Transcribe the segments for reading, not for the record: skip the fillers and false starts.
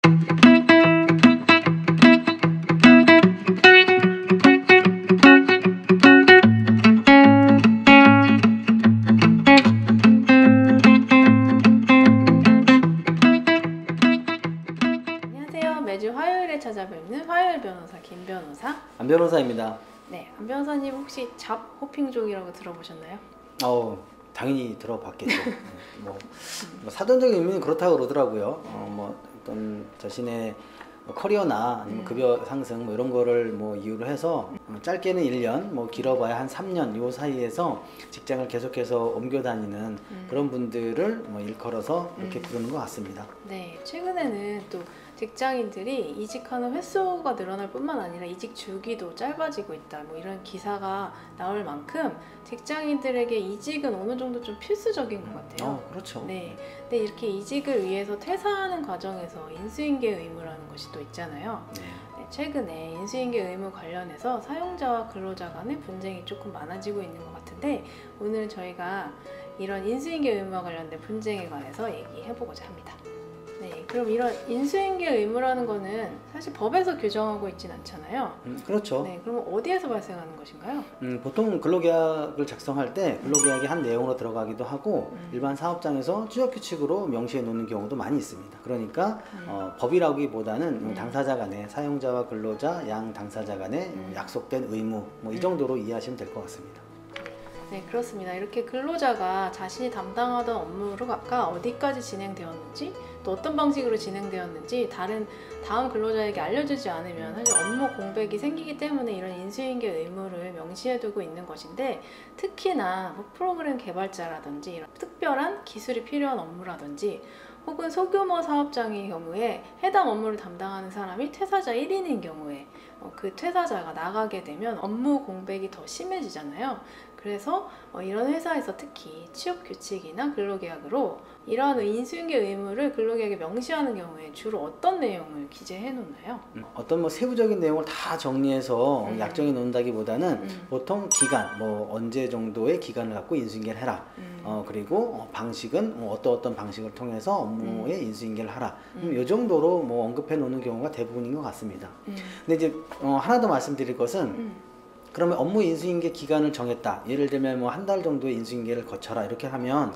안녕하세요. 매주 화요일에 찾아뵙는 화요일 변호사 김 변호사. 안 변호사입니다. 네, 안 변호사님 혹시 잡 호핑족이라고 들어보셨나요? 당연히 들어봤겠죠. 뭐 사전적인 의미는 그렇다고 그러더라고요. 뭐 어떤 자신의 커리어나 아니면 급여 상승 뭐 이런 거를 뭐 이유로 해서 짧게는 1년, 뭐 길어봐야 한 3년 요 사이에서 직장을 계속해서 옮겨 다니는 그런 분들을 뭐 일컬어서 이렇게 부르는 것 같습니다. 네, 최근에는 또 직장인들이 이직하는 횟수가 늘어날 뿐만 아니라 이직 주기도 짧아지고 있다. 뭐 이런 기사가 나올 만큼 직장인들에게 이직은 어느 정도 좀 필수적인 것 같아요. 그렇죠. 네, 근데 이렇게 이직을 위해서 퇴사하는 과정에서 인수인계 의무라는 것이 또 있잖아요. 네. 네, 최근에 인수인계 의무 관련해서 사용자와 근로자 간의 분쟁이 조금 많아지고 있는 것 같은데 오늘은 저희가 이런 인수인계 의무와 관련된 분쟁에 관해서 얘기해보고자 합니다. 네, 그럼 이런 인수인계 의무라는 거는 사실 법에서 규정하고 있진 않잖아요. 그렇죠. 네, 그럼 어디에서 발생하는 것인가요? 보통 근로계약을 작성할 때 근로계약이 한 내용으로 들어가기도 하고 일반 사업장에서 취업규칙으로 명시해 놓는 경우도 많이 있습니다. 그러니까 법이라기보다는 당사자 간의 사용자와 근로자 양 당사자 간의 약속된 의무 뭐 이 정도로 이해하시면 될 것 같습니다. 네, 그렇습니다. 이렇게 근로자가 자신이 담당하던 업무가 어디까지 진행되었는지 또 어떤 방식으로 진행되었는지 다음 근로자에게 알려주지 않으면 사실 업무 공백이 생기기 때문에 이런 인수인계 의무를 명시해두고 있는 것인데 특히나 뭐 프로그램 개발자라든지 이런 특별한 기술이 필요한 업무라든지 혹은 소규모 사업장의 경우에 해당 업무를 담당하는 사람이 퇴사자 1인인 경우에 그 퇴사자가 나가게 되면 업무 공백이 더 심해지잖아요. 그래서 이런 회사에서 특히 취업규칙이나 근로계약으로 이러한 인수인계 의무를 근로계약에 명시하는 경우에 주로 어떤 내용을 기재해 놓나요? 어떤 뭐 세부적인 내용을 다 정리해서 약정해 놓는다기보다는 보통 기간, 뭐 언제 정도의 기간을 갖고 인수인계를 해라. 그리고 방식은 어떤 방식을 통해서 업무에 인수인계를 하라. 이 정도로 뭐 언급해 놓는 경우가 대부분인 것 같습니다. 근데 이제 하나 더 말씀드릴 것은 그러면 업무 인수인계 기간을 정했다. 예를 들면 뭐 한 달 정도의 인수인계를 거쳐라 이렇게 하면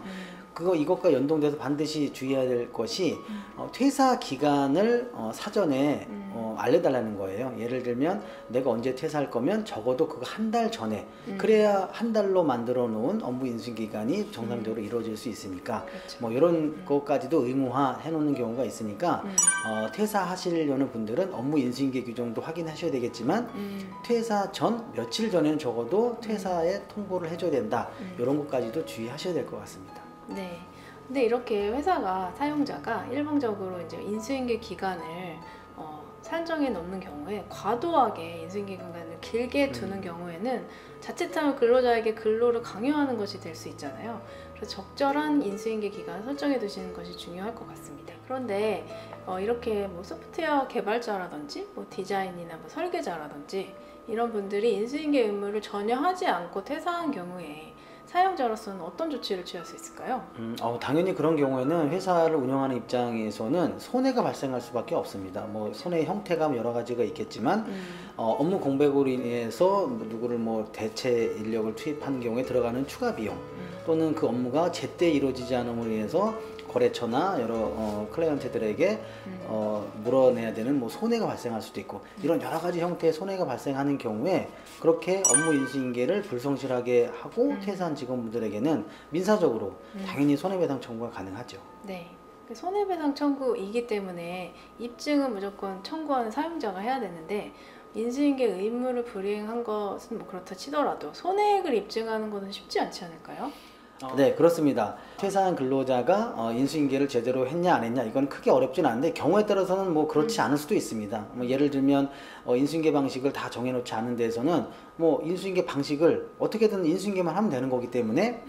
이것과 연동돼서 반드시 주의해야 될 것이 퇴사 기간을 사전에 알려달라는 거예요. 예를 들면 내가 언제 퇴사할 거면 적어도 그거 한 달 전에 그래야 한 달로 만들어 놓은 업무 인수인 기간이 정상적으로 이루어질 수 있으니까 그렇죠. 뭐 이런 것까지도 의무화 해 놓는 경우가 있으니까 퇴사하시려는 분들은 업무 인수인계 규정도 확인하셔야 되겠지만 퇴사 전 며칠 전에는 적어도 퇴사에 통보를 해줘야 된다. 이런 것까지도 주의하셔야 될 것 같습니다. 네. 근데 이렇게 회사가 사용자가 일방적으로 이제 인수인계 기간을 산정해 놓는 경우에 과도하게 인수인계 기간을 길게 두는 경우에는 자칫하면 근로자에게 근로를 강요하는 것이 될 수 있잖아요. 그래서 적절한 인수인계 기간을 설정해 두시는 것이 중요할 것 같습니다. 그런데 이렇게 뭐 소프트웨어 개발자라든지 뭐 디자인이나 뭐 설계자라든지 이런 분들이 인수인계 의무를 전혀 하지 않고 퇴사한 경우에 사용자로서는 어떤 조치를 취할 수 있을까요? 당연히 그런 경우에는 회사를 운영하는 입장에서는 손해가 발생할 수밖에 없습니다. 뭐 손해의 형태가 여러 가지가 있겠지만 업무 공백으로 인해서 누구를 뭐 대체 인력을 투입하는 경우에 들어가는 추가 비용 또는 그 업무가 제때 이루어지지 않음으로 인해서 거래처나 여러 클라이언트들에게 물어내야 되는 뭐 손해가 발생할 수도 있고 이런 여러 가지 형태의 손해가 발생하는 경우에 그렇게 업무 인수인계를 불성실하게 하고 퇴사한 직원분들에게는 민사적으로 당연히 손해배상 청구가 가능하죠. 네. 손해배상 청구이기 때문에 입증은 무조건 청구하는 사용자가 해야 되는데 인수인계 의무를 불이행한 것은 뭐 그렇다 치더라도 손해액을 입증하는 것은 쉽지 않지 않을까요? 네, 그렇습니다. 퇴사한 근로자가 인수인계를 제대로 했냐 안 했냐 이건 크게 어렵진 않은데 경우에 따라서는 뭐 그렇지 않을 수도 있습니다. 뭐 예를 들면 인수인계 방식을 다 정해놓지 않은 데에서는 뭐 인수인계 방식을 어떻게든 인수인계만 하면 되는 거기 때문에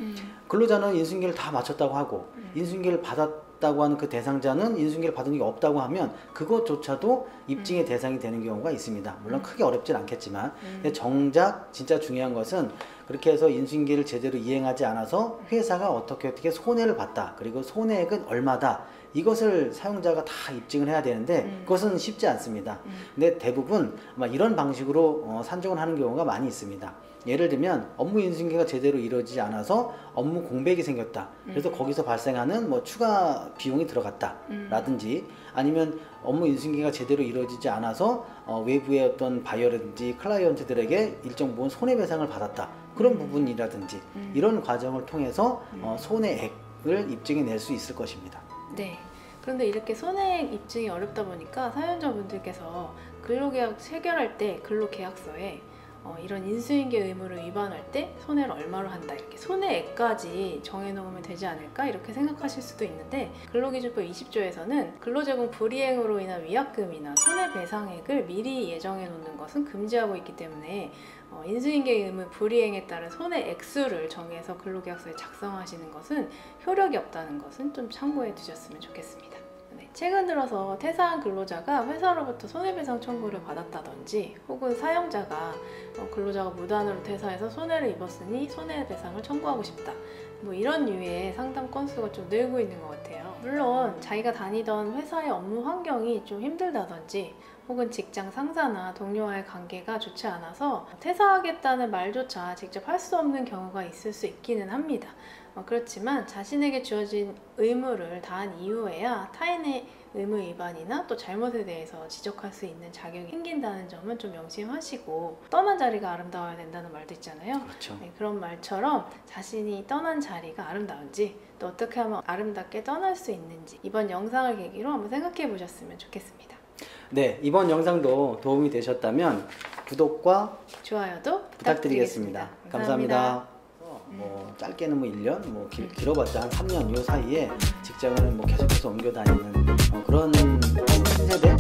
근로자는 인수인계를 다 마쳤다고 하고 인수인계를 받았다고 하는 그 대상자는 인수인계를 받은 적이 없다고 하면 그것조차도 입증의 대상이 되는 경우가 있습니다. 물론 크게 어렵진 않겠지만 근데 정작 진짜 중요한 것은 그렇게 해서 인수인계를 제대로 이행하지 않아서 회사가 어떻게 손해를 봤다. 그리고 손해액은 얼마다. 이것을 사용자가 다 입증을 해야 되는데 그것은 쉽지 않습니다. 근데 대부분 아마 이런 방식으로 산정을 하는 경우가 많이 있습니다. 예를 들면 업무 인수인계가 제대로 이루어지지 않아서 업무 공백이 생겼다. 그래서 거기서 발생하는 뭐 추가 비용이 들어갔다 라든지, 아니면 업무 인수인계가 제대로 이루어지지 않아서 외부의 어떤 바이어라든지 클라이언트들에게 일정 부분 손해배상을 받았다. 그런 부분이라든지 이런 과정을 통해서 손해액을 입증해낼 수 있을 것입니다. 네. 그런데 이렇게 손해액 입증이 어렵다 보니까 사연자분들께서 근로계약 체결할 때 근로계약서에 이런 인수인계 의무를 위반할 때 손해를 얼마로 한다, 이렇게 손해액까지 정해놓으면 되지 않을까 이렇게 생각하실 수도 있는데, 근로기준법 20조에서는 근로제공 불이행으로 인한 위약금이나 손해배상액을 미리 예정해 놓는 것은 금지하고 있기 때문에 인수인계 의무 불이행에 따른 손해액수를 정해서 근로계약서에 작성하시는 것은 효력이 없다는 것은 좀 참고해 두셨으면 좋겠습니다. 최근 들어서 퇴사한 근로자가 회사로부터 손해배상 청구를 받았다든지, 혹은 사용자가 근로자가 무단으로 퇴사해서 손해를 입었으니 손해배상을 청구하고 싶다, 뭐 이런 류의 상담 건수가 좀 늘고 있는 것 같아요. 물론 자기가 다니던 회사의 업무 환경이 좀 힘들다든지, 혹은 직장 상사나 동료와의 관계가 좋지 않아서 퇴사하겠다는 말조차 직접 할 수 없는 경우가 있을 수 있기는 합니다. 그렇지만 자신에게 주어진 의무를 다한 이후에야 타인의 의무 위반이나 또 잘못에 대해서 지적할 수 있는 자격이 생긴다는 점은 좀 명심하시고, 떠난 자리가 아름다워야 된다는 말도 있잖아요. 그렇죠. 네, 그런 말처럼 자신이 떠난 자리가 아름다운지, 또 어떻게 하면 아름답게 떠날 수 있는지 이번 영상을 계기로 한번 생각해 보셨으면 좋겠습니다. 네, 이번 영상도 도움이 되셨다면 구독과 좋아요도 부탁드리겠습니다. 감사합니다. 뭐 짧게는 뭐 1년, 뭐 길어봤자 한 3년 이 사이에 직장을 뭐 계속해서 옮겨 다니는 그런 신세대